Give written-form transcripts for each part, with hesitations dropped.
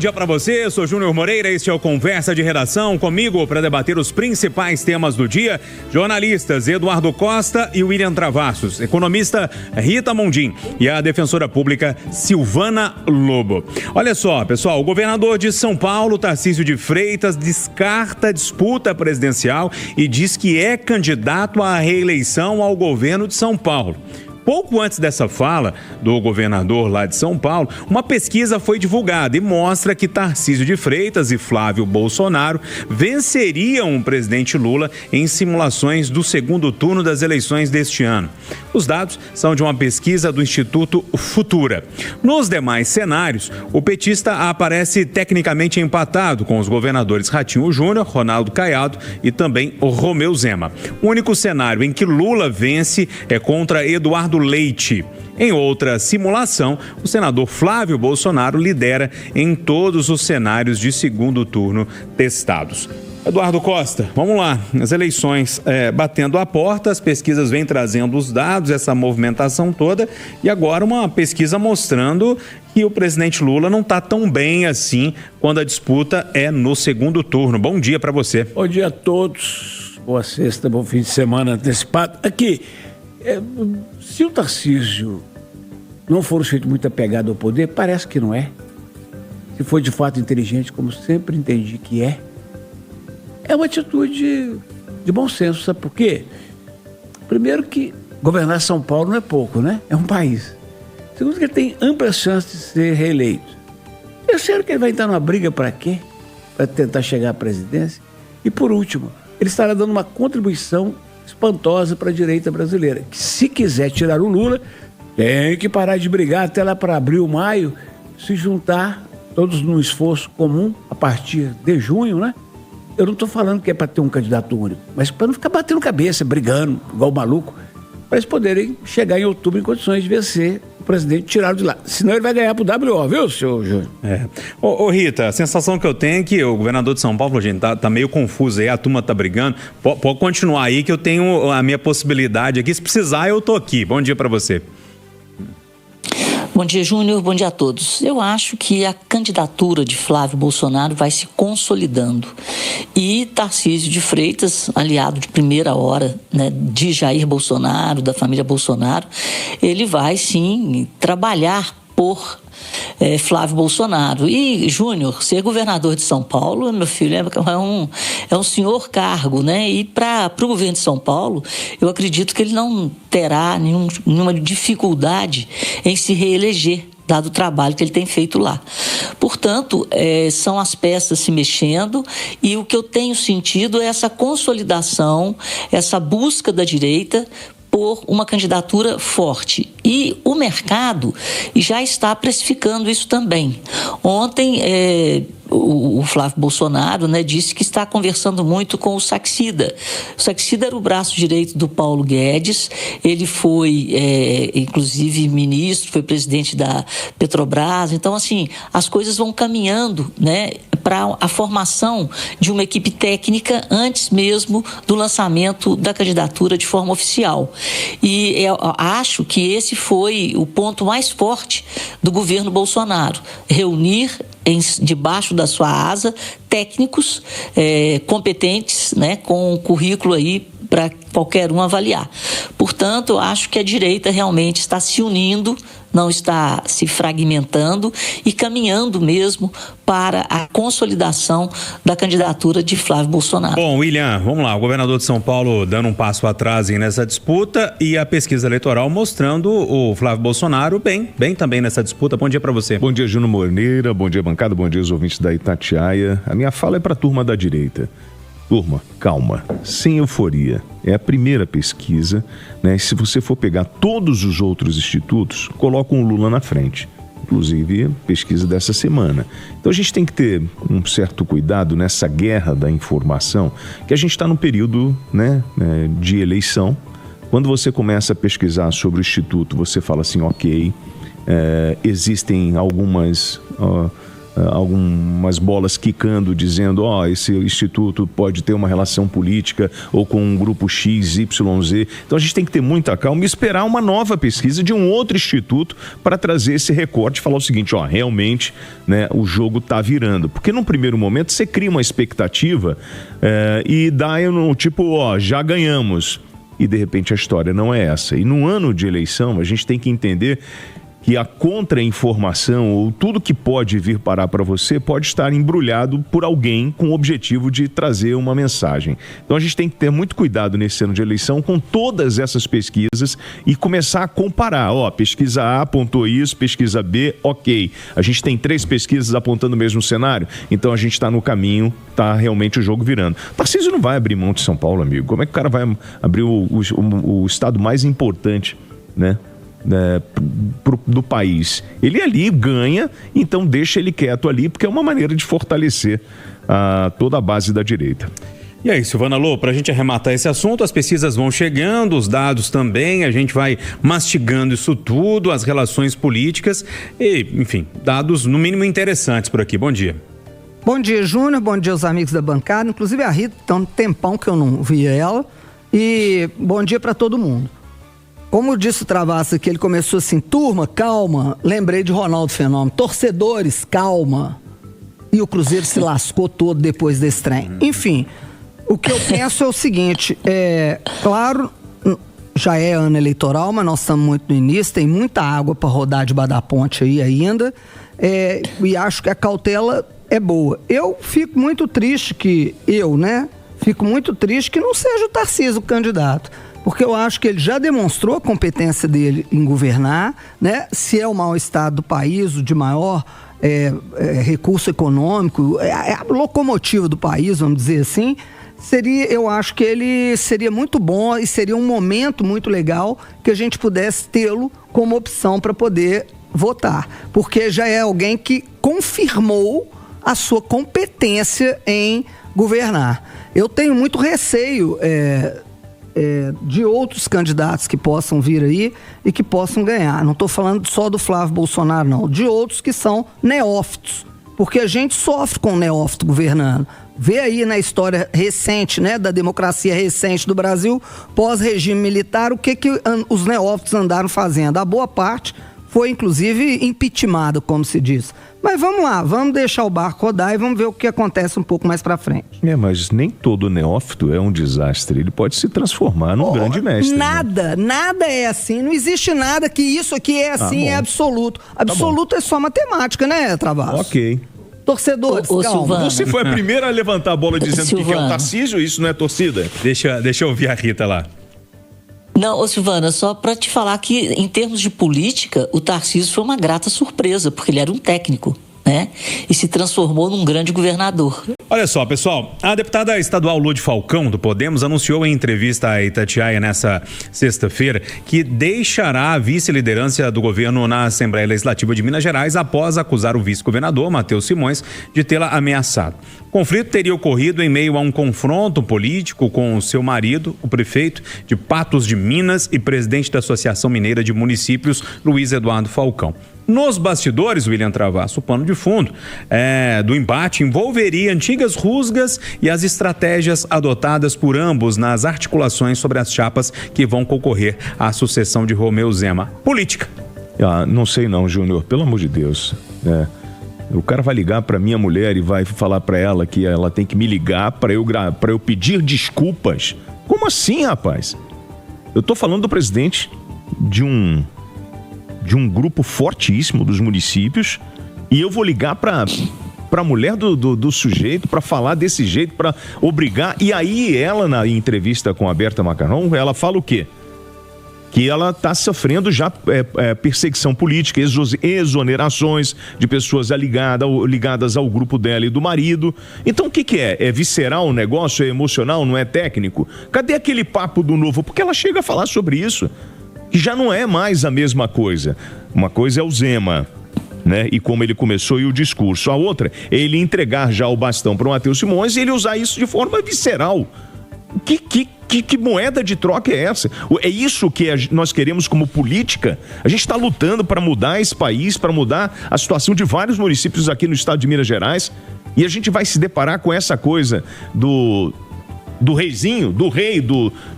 dia para você, eu sou Júnior Moreira, este é o Conversa de Redação, comigo para debater os principais temas do dia, jornalistas Eduardo Costa e William Travassos, economista Rita Mondim e a defensora pública Silvana Lobo. Olha só, pessoal, o governador de São Paulo, Tarcísio de Freitas, descarta a disputa presidencial e diz que é candidato à reeleição ao governo de São Paulo. Pouco antes dessa fala do governador lá de São Paulo, uma pesquisa foi divulgada e mostra que Tarcísio de Freitas e Flávio Bolsonaro venceriam o presidente Lula em simulações do segundo turno das eleições deste ano. Os dados são de uma pesquisa do Instituto Futura. Nos demais cenários, o petista aparece tecnicamente empatado com os governadores Ratinho Júnior, Ronaldo Caiado e também o Romeu Zema. O único cenário em que Lula vence é contra Eduardo Leite. Em outra simulação, o senador Flávio Bolsonaro lidera em todos os cenários de segundo turno testados. Eduardo Costa, vamos lá, as eleições batendo a porta, as pesquisas vêm trazendo os dados, essa movimentação toda, e agora uma pesquisa mostrando que o presidente Lula não está tão bem assim quando a disputa é no segundo turno. Bom dia para você. Bom dia a todos, boa sexta, bom fim de semana antecipado. Aqui, se o Tarcísio não for um sujeito muito apegado ao poder, parece que não é. Se for de fato inteligente, como sempre entendi que é uma atitude de bom senso, sabe por quê? Primeiro que governar São Paulo não é pouco, né? É um país. Segundo que ele tem amplas chances de ser reeleito. Terceiro que ele vai entrar numa briga para quê? Para tentar chegar à presidência. E por último, ele estará dando uma contribuição espantosa para a direita brasileira, que se quiser tirar o Lula, tem que parar de brigar até lá para abril, maio, se juntar todos num esforço comum a partir de junho, né? Eu não estou falando que é para ter um candidato único, mas para não ficar batendo cabeça, brigando, igual maluco, para eles poderem chegar em outubro em condições de vencer o presidente, tirá-lo de lá. Senão ele vai ganhar pro WO, viu, senhor Júnior? Ô Rita, a sensação que eu tenho é que o governador de São Paulo, gente, tá meio confuso aí, a turma tá brigando. Pode continuar aí que eu tenho a minha possibilidade aqui. Se precisar, eu tô aqui. Bom dia para você. Bom dia, Júnior. Bom dia a todos. Eu acho que a candidatura de Flávio Bolsonaro vai se consolidando. E Tarcísio de Freitas, aliado de primeira hora, né, de Jair Bolsonaro, da família Bolsonaro, ele vai sim trabalhar por Flávio Bolsonaro. E, Júnior, ser governador de São Paulo, meu filho, é um senhor cargo, né? E para o governo de São Paulo, eu acredito que ele não terá nenhuma dificuldade em se reeleger, dado o trabalho que ele tem feito lá. Portanto, são as peças se mexendo e o que eu tenho sentido é essa consolidação, essa busca da direita por uma candidatura forte. E o mercado já está precificando isso também. Ontem, o Flávio Bolsonaro, né, disse que está conversando muito com o Saxida. O Saxida era o braço direito do Paulo Guedes, ele foi, inclusive, ministro, foi presidente da Petrobras. Então, assim, as coisas vão caminhando, né, para a formação de uma equipe técnica antes mesmo do lançamento da candidatura de forma oficial. E eu acho que esse foi o ponto mais forte do governo Bolsonaro, reunir debaixo da sua asa técnicos competentes, né, com um currículo aí para qualquer um avaliar. Portanto, eu acho que a direita realmente está se unindo, não está se fragmentando e caminhando mesmo para a consolidação da candidatura de Flávio Bolsonaro. Bom, William, vamos lá, o governador de São Paulo dando um passo atrás nessa disputa e a pesquisa eleitoral mostrando o Flávio Bolsonaro bem também nessa disputa. Bom dia para você. Bom dia, Júnior Moreira, bom dia, bancada, bom dia os ouvintes da Itatiaia. A minha fala é para a turma da direita. Turma, calma, sem euforia. É a primeira pesquisa, né? Se você for pegar todos os outros institutos, colocam o Lula na frente. Inclusive, pesquisa dessa semana. Então a gente tem que ter um certo cuidado nessa guerra da informação, que a gente está no período, né, de eleição. Quando você começa a pesquisar sobre o instituto, você fala assim, ok, existem algumas algumas bolas quicando, dizendo, esse instituto pode ter uma relação política ou com um grupo X, Y, Z. Então a gente tem que ter muita calma e esperar uma nova pesquisa de um outro instituto para trazer esse recorte e falar o seguinte, realmente, né, o jogo está virando. Porque num primeiro momento você cria uma expectativa e dá já ganhamos. E de repente a história não é essa. E no ano de eleição a gente tem que entender que a contra-informação ou tudo que pode vir parar para você pode estar embrulhado por alguém com o objetivo de trazer uma mensagem. Então a gente tem que ter muito cuidado nesse ano de eleição com todas essas pesquisas e começar a comparar. Pesquisa A apontou isso, pesquisa B, ok. A gente tem 3 pesquisas apontando o mesmo cenário, então a gente está no caminho, está realmente o jogo virando. Tarcísio não vai abrir mão de São Paulo, amigo. Como é que o cara vai abrir o estado mais importante, né? Do país? Ele ali ganha, então deixa ele quieto ali, porque é uma maneira de fortalecer toda a base da direita. E aí, Silvana Lô, para a gente arrematar esse assunto, as pesquisas vão chegando, os dados também, a gente vai mastigando isso tudo, as relações políticas e, enfim, dados no mínimo interessantes por aqui. Bom dia. Bom dia, Júnior, bom dia aos amigos da bancada, inclusive a Rita, tem um tempão que eu não via ela, e bom dia para todo mundo. Como disse o Travassos aqui, ele começou assim, turma, calma, lembrei de Ronaldo Fenômeno, torcedores, calma, e o Cruzeiro se lascou todo depois desse trem. Enfim, o que eu penso é o seguinte, claro, já é ano eleitoral, mas nós estamos muito no início, tem muita água para rodar debaixo da ponte aí ainda, e acho que a cautela é boa. Eu fico muito triste que não seja o Tarcísio o candidato, porque eu acho que ele já demonstrou a competência dele em governar, né? Se é o maior estado do país, o de maior recurso econômico, a locomotiva do país, vamos dizer assim, eu acho que ele seria muito bom e seria um momento muito legal que a gente pudesse tê-lo como opção para poder votar, porque já é alguém que confirmou a sua competência em governar. Eu tenho muito receio de outros candidatos que possam vir aí e que possam ganhar. Não estou falando só do Flávio Bolsonaro, não. De outros que são neófitos. Porque a gente sofre com o neófito governando. Vê aí na história recente, né, da democracia recente do Brasil, pós-regime militar, o que os neófitos andaram fazendo. A boa parte foi, inclusive, impeachmentado, como se diz. Mas vamos lá, vamos deixar o barco rodar e vamos ver o que acontece um pouco mais pra frente. Mas nem todo neófito é um desastre. Ele pode se transformar num grande mestre. Nada é assim. Não existe nada que isso aqui é assim, é absoluto. Absoluto é só matemática, né, Travassos? Ok. Torcedores, calma. Silvana. Você foi a primeira a levantar a bola dizendo que é o Tarcísio, isso não é torcida? Deixa eu ouvir a Rita lá. Não, Silvana, só para te falar que em termos de política, o Tarcísio foi uma grata surpresa, porque ele era um técnico, né? E se transformou num grande governador. Olha só, pessoal, a deputada estadual Lúde Falcão, do Podemos, anunciou em entrevista à Itatiaia nessa sexta-feira que deixará a vice-liderança do governo na Assembleia Legislativa de Minas Gerais após acusar o vice-governador, Matheus Simões, de tê-la ameaçado. O conflito teria ocorrido em meio a um confronto político com o seu marido, o prefeito de Patos de Minas e presidente da Associação Mineira de Municípios, Luiz Eduardo Falcão. Nos bastidores, William Travassos, o pano de fundo do embate envolveria antigas rusgas e as estratégias adotadas por ambos nas articulações sobre as chapas que vão concorrer à sucessão de Romeu Zema. Política. Não sei não, Júnior, pelo amor de Deus. O cara vai ligar para minha mulher e vai falar para ela que ela tem que me ligar para eu pedir desculpas. Como assim, rapaz? Eu tô falando do presidente de um grupo fortíssimo dos municípios e eu vou ligar para a mulher do sujeito para falar desse jeito, para obrigar. E aí ela, na entrevista com a Berta Macarrão, ela fala o quê? Que ela está sofrendo já perseguição política, exonerações de pessoas ligadas ao grupo dela e do marido. Então o que é? É visceral o negócio? É emocional? Não é técnico? Cadê aquele papo do Novo? Porque ela chega a falar sobre isso, que já não é mais a mesma coisa. Uma coisa é o Zema, né? E como ele começou e o discurso. A outra é ele entregar já o bastão para o Matheus Simões e ele usar isso de forma visceral. Que moeda de troca é essa? É isso que nós queremos como política? A gente está lutando para mudar esse país, para mudar a situação de vários municípios aqui no estado de Minas Gerais, e a gente vai se deparar com essa coisa do reizinho, do rei,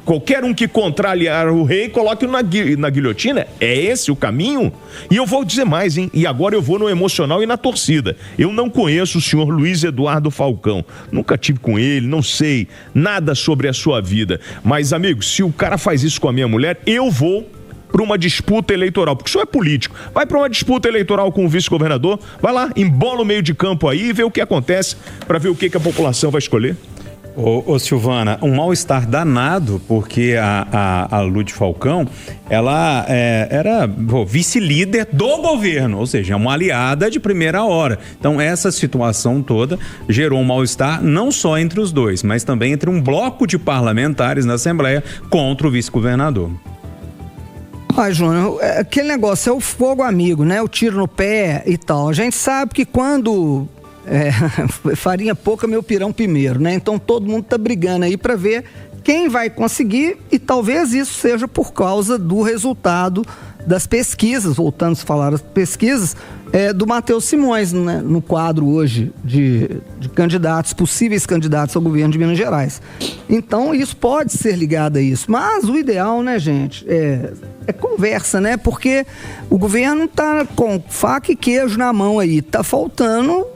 qualquer um que contrariar o rei, coloque na guilhotina. É esse o caminho? E eu vou dizer mais, hein? E agora eu vou no emocional e na torcida. Eu não conheço o senhor Luiz Eduardo Falcão. Nunca tive com ele, não sei nada sobre a sua vida. Mas, amigo, se o cara faz isso com a minha mulher, eu vou para uma disputa eleitoral, porque o senhor é político. Vai para uma disputa eleitoral com o vice-governador, vai lá, embola o meio de campo aí e vê o que acontece, para ver o que a população vai escolher. Ô Silvana, um mal-estar danado, porque a Lud Falcão, ela era vice-líder do governo, ou seja, uma aliada de primeira hora. Então essa situação toda gerou um mal-estar não só entre os dois, mas também entre um bloco de parlamentares na Assembleia contra o vice-governador. Júnior, aquele negócio é o fogo amigo, né? O tiro no pé e tal. A gente sabe que quando... farinha pouca, meu pirão primeiro, né? Então todo mundo tá brigando aí para ver quem vai conseguir, e talvez isso seja por causa do resultado das pesquisas, voltando a falar das pesquisas, do Matheus Simões, né? No quadro hoje de candidatos, possíveis candidatos ao governo de Minas Gerais. Então isso pode ser ligado a isso, mas o ideal, né, gente, é conversa, né? Porque o governo tá com faca e queijo na mão aí, tá faltando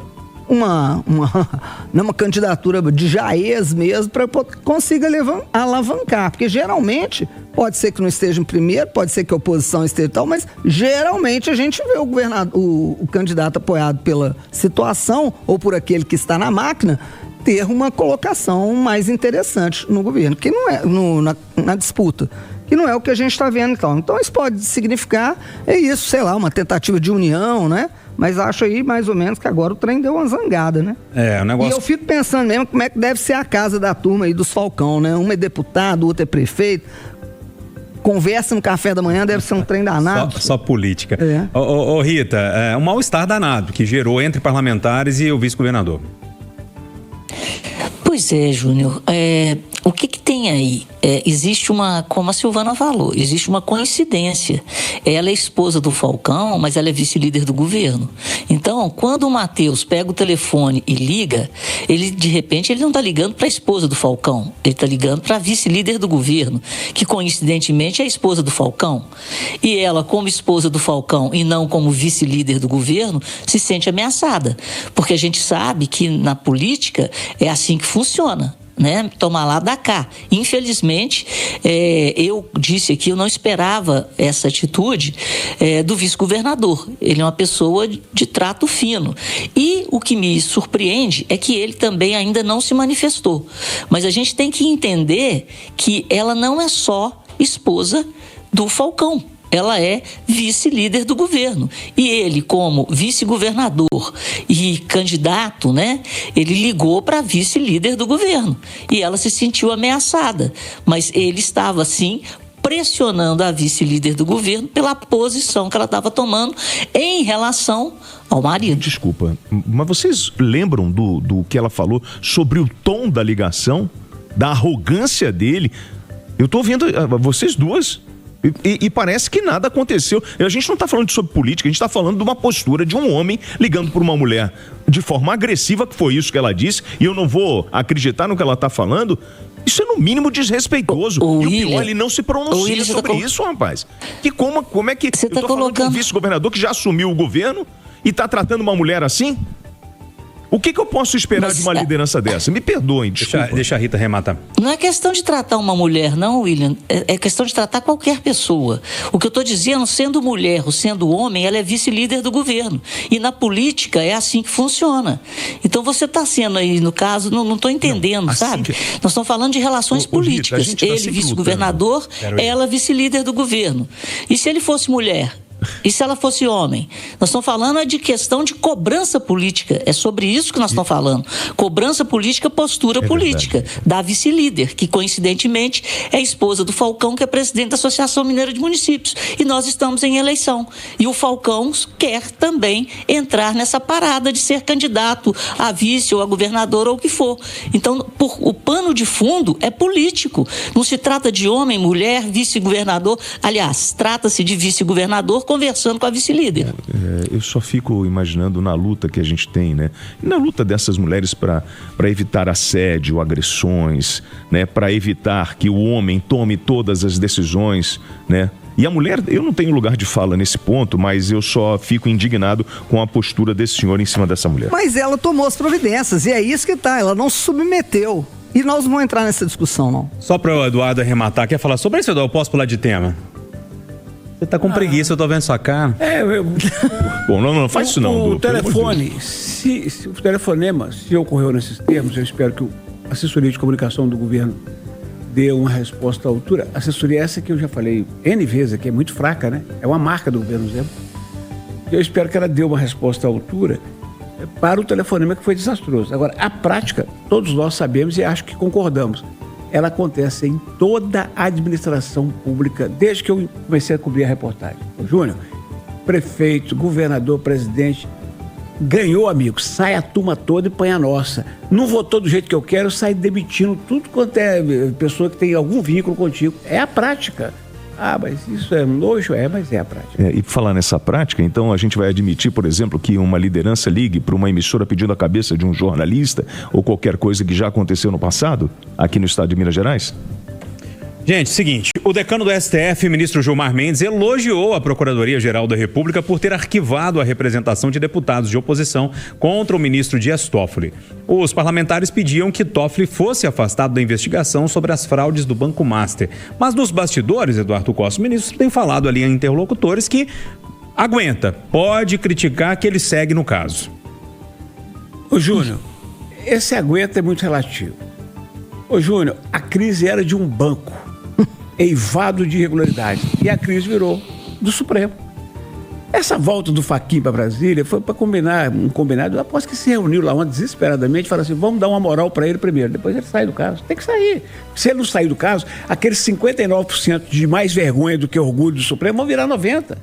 uma candidatura de Jaez mesmo, para consiga alavancar, porque geralmente pode ser que não esteja em primeiro, pode ser que a oposição esteja e tal, mas geralmente a gente vê o candidato apoiado pela situação ou por aquele que está na máquina ter uma colocação mais interessante no governo, que não é na disputa, que não é o que a gente está vendo então. Então isso pode significar isso, sei lá, uma tentativa de união, né? Mas acho aí, mais ou menos, que agora o trem deu uma zangada, né? O negócio... E eu fico pensando mesmo como é que deve ser a casa da turma aí dos Falcão, né? Um é deputado, o outro é prefeito. Conversa no café da manhã, deve ser um trem danado. Só política. Ô Rita, um mal-estar danado que gerou entre parlamentares e o vice-governador. Pois é, Júnior. O que tem aí? Existe como a Silvana falou, existe uma coincidência. Ela é esposa do Falcão, mas ela é vice-líder do governo. Então, quando o Matheus pega o telefone e liga, de repente ele não está ligando para a esposa do Falcão, ele está ligando para a vice-líder do governo, que coincidentemente é a esposa do Falcão. E ela, como esposa do Falcão e não como vice-líder do governo, se sente ameaçada, porque a gente sabe que na política é assim que funciona, né? Tomar lá, dá cá. Infelizmente, eu disse aqui, eu não esperava essa atitude do vice-governador. Ele é uma pessoa de trato fino. E o que me surpreende é que ele também ainda não se manifestou. Mas a gente tem que entender que ela não é só esposa do Falcão. Ela é vice-líder do governo. E ele, como vice-governador e candidato, né, ele ligou para a vice-líder do governo. E ela se sentiu ameaçada. Mas ele estava, sim, pressionando a vice-líder do governo pela posição que ela estava tomando em relação ao marido. Desculpa, mas vocês lembram do que ela falou sobre o tom da ligação? Da arrogância dele? Eu estou vendo vocês duas... E parece que nada aconteceu. A gente não está falando sobre política, a gente está falando de uma postura de um homem ligando para uma mulher de forma agressiva, que foi isso que ela disse, e eu não vou acreditar no que ela está falando. Isso é no mínimo desrespeitoso. E o pior, ele não se pronuncia sobre isso, rapaz. Como é que... Você tá falando de um vice-governador que já assumiu o governo e está tratando uma mulher assim? O que eu posso esperar de uma liderança dessa? Me perdoem, desculpa. Deixa a Rita rematar. Não é questão de tratar uma mulher, não, William. É questão de tratar qualquer pessoa. O que eu estou dizendo, sendo mulher ou sendo homem, ela é vice-líder do governo. E na política é assim que funciona. Então você está sendo aí, no caso, não estou entendendo, não, sabe? Nós estamos falando de relações políticas. Rita, ele vice-governador, ela vice-líder do governo. E se ele fosse mulher? E se ela fosse homem? Nós estamos falando de questão de cobrança política. É sobre isso que nós estamos falando. Cobrança política, postura política. Da vice-líder, que coincidentemente é esposa do Falcão, que é presidente da Associação Mineira de Municípios. E nós estamos em eleição. E o Falcão quer também entrar nessa parada de ser candidato a vice ou a governador ou o que for. Então, o pano de fundo é político. Não se trata de homem, mulher, vice-governador. Aliás, trata-se de vice-governador conversando com a vice-líder. Eu só fico imaginando na luta que a gente tem, né? E na luta dessas mulheres para evitar assédio, agressões, né? Para evitar que o homem tome todas as decisões, né? E a mulher, eu não tenho lugar de fala nesse ponto, mas eu só fico indignado com a postura desse senhor em cima dessa mulher. Mas ela tomou as providências, e é isso que tá, ela não se submeteu. E nós não vamos entrar nessa discussão, não. Só para o Eduardo arrematar, quer falar sobre isso, Eduardo? Eu posso pular de tema? Você tá com preguiça, eu tô vendo sua cara. Bom, não faz isso não. O telefone, se o telefonema, se ocorreu nesses termos, eu espero que a assessoria de comunicação do governo dê uma resposta à altura. Assessoria essa que eu já falei N vezes aqui, é muito fraca, né? É uma marca do governo, exemplo. Eu espero que ela dê uma resposta à altura para o telefonema que foi desastroso. Agora, a prática, todos nós sabemos e acho que concordamos. Ela acontece em toda a administração pública, desde que eu comecei a cobrir a reportagem. O Júnior, prefeito, governador, presidente, ganhou, amigo, sai a turma toda e põe a nossa. Não votou do jeito que eu quero, sai demitindo tudo quanto é pessoa que tem algum vínculo contigo. É a prática. Ah, mas isso é nojo? Mas é a prática. E falar nessa prática, então a gente vai admitir, por exemplo, que uma liderança ligue para uma emissora pedindo a cabeça de um jornalista ou qualquer coisa que já aconteceu no passado, aqui no estado de Minas Gerais? Gente, seguinte, o decano do STF, ministro Gilmar Mendes, elogiou a Procuradoria-Geral da República por ter arquivado a representação de deputados de oposição contra o ministro Dias Toffoli. Os parlamentares pediam que Toffoli fosse afastado da investigação sobre as fraudes do Banco Master. Mas nos bastidores, Eduardo Costa, o ministro tem falado ali a interlocutores que aguenta, pode criticar que ele segue no caso. Ô Júnior, esse aguenta é muito relativo. Ô Júnior, a crise era de um banco eivado de irregularidade. E a crise virou do Supremo. Essa volta do Fachin para Brasília foi para combinar, um combinado, após que se reuniu lá ontem desesperadamente, e falaram assim, vamos dar uma moral para ele primeiro, depois ele sai do caso. Tem que sair. Se ele não sair do caso, aqueles 59% de mais vergonha do que orgulho do Supremo vão virar 90%.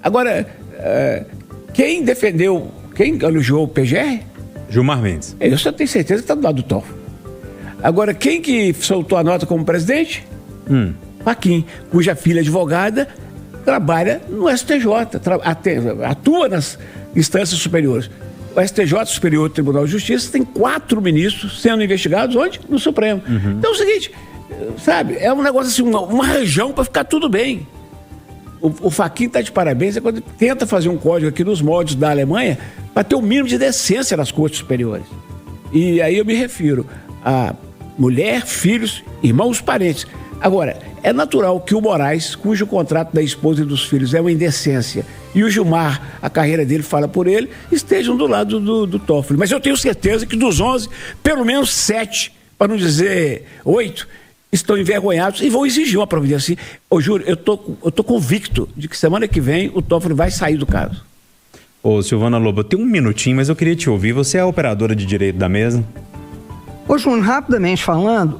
Agora, quem defendeu, quem elogiou o PGR? Gilmar Mendes. Eu só tenho certeza que está do lado do Toffoli. Agora, quem que soltou a nota como presidente? Fachin, cuja filha advogada trabalha no STJ, atua nas instâncias superiores. O STJ, Superior Tribunal de Justiça, tem 4 ministros sendo investigados onde? No Supremo. Então é o seguinte, sabe, é um negócio assim, uma região para ficar tudo bem. O Fachin está de parabéns é quando tenta fazer um código aqui nos moldes da Alemanha para ter o mínimo de decência nas cortes superiores. E aí eu me refiro a mulher, filhos, irmãos, parentes. Agora, é natural que o Moraes, cujo contrato da esposa e dos filhos é uma indecência, e o Gilmar, a carreira dele fala por ele, estejam do lado do Toffoli. Mas eu tenho certeza que dos 11, pelo menos 7, para não dizer 8, estão envergonhados e vão exigir uma providência. Ô, Júlio, eu tô convicto de que semana que vem o Toffoli vai sair do caso. Ô, Silvana Lobo, eu tenho um minutinho, mas eu queria te ouvir. Você é a operadora de direito da mesa? Ô, Júnior, rapidamente falando,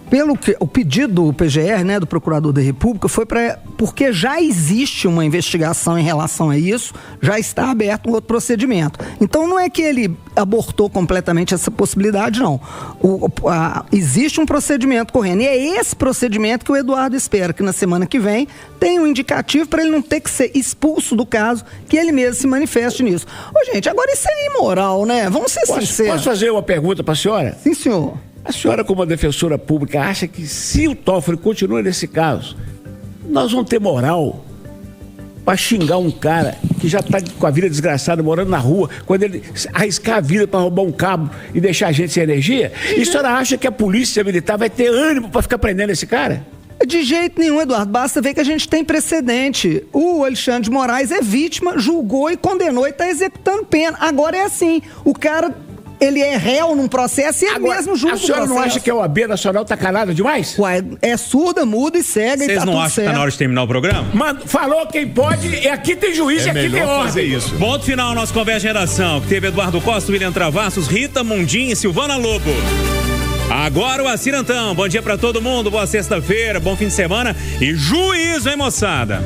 pelo que o pedido do PGR, né, do Procurador da República, foi porque já existe uma investigação em relação a isso, já está aberto um outro procedimento. Então não é que ele abortou completamente essa possibilidade, não. Existe um procedimento correndo, e é esse procedimento que o Eduardo espera que na semana que vem tenha um indicativo para ele não ter que ser expulso do caso, que ele mesmo se manifeste nisso. Ô, gente, agora isso é imoral, né? Vamos ser sinceros. Posso fazer uma pergunta para a senhora? Sim, senhor. A senhora, como defensora pública, acha que se o Toffoli continua nesse caso, nós vamos ter moral para xingar um cara que já está com a vida desgraçada, morando na rua, quando ele arriscar a vida para roubar um cabo e deixar a gente sem energia? E a senhora acha que a polícia militar vai ter ânimo para ficar prendendo esse cara? De jeito nenhum, Eduardo. Basta ver que a gente tem precedente. O Alexandre de Moraes é vítima, julgou e condenou e está executando pena. Agora é assim, o cara ele é réu num processo e ele mesmo julga o processo. A senhora não acha que a OAB Nacional tá calada demais? Ué, é surda, muda e cega. Vocês e tá não tudo acham certo. que tá na hora de terminar o programa? Mano, falou quem pode, e aqui tem juiz, e aqui tem ordem. Isso. Ponto final, nosso Conversa de Redação, que teve Eduardo Costa, William Travassos, Rita Mundim e Silvana Lobo. Agora o Acirantão. Bom dia pra todo mundo, boa sexta-feira, bom fim de semana e juízo, hein, moçada?